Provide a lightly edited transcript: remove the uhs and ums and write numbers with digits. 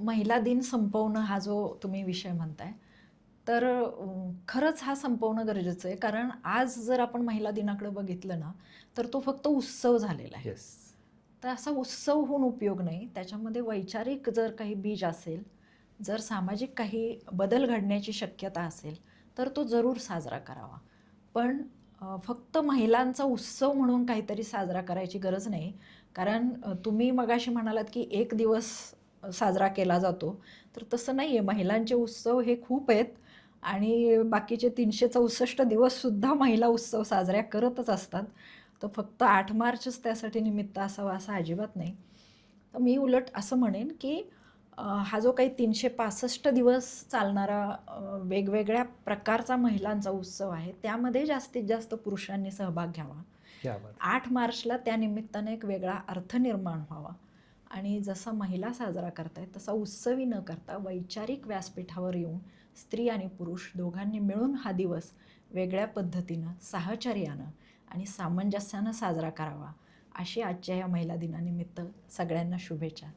महिला दिन संपवणं हा जो तुम्ही विषय म्हणताय, तर खरंच हा संपवणं गरजेचं आहे. कारण आज जर आपण महिला दिनाकडे बघितलं ना, तर तो फक्त उत्सव झालेला आहे. येस. तर असा उत्सव होऊन उपयोग नाही. त्याच्यामध्ये वैचारिक जर काही बीज असेल, जर सामाजिक काही बदल घडण्याची शक्यता असेल, तर तो जरूर साजरा करावा. पण फक्त महिलांचा उत्सव म्हणून काहीतरी साजरा करायची गरज नाही. कारण तुम्ही मगाशी म्हणालात, की एक दिवस साजरा केला जातो. तर तसं नाही आहे. महिलांचे उत्सव हे खूप आहेत आणि बाकीचे 364 दिवससुद्धा महिला उत्सव साजऱ्या करतच असतात. तर फक्त 8 मार्चच त्यासाठी निमित्त असावं असं अजिबात नाही. तर मी उलट असं म्हणेन, की हा जो काही 365 दिवस चालणारा वेगवेगळ्या प्रकारचा महिलांचा उत्सव आहे, त्यामध्ये जास्तीत जास्त पुरुषांनी सहभाग घ्यावा. क्या बात. 8 मार्चला त्या निमित्ताने एक वेगळा अर्थ निर्माण व्हावा आणि जसा महिला साजरा करतायत तसा उत्सवी न करता वैचारिक व्यासपीठावर येऊन स्त्री आणि पुरुष दोघांनी मिळून हा दिवस वेगळ्या पद्धतीनं, साहचर्यानं आणि सामंजस्यानं साजरा करावा. अशी आजच्या या महिला दिनानिमित्त सगळ्यांना शुभेच्छा.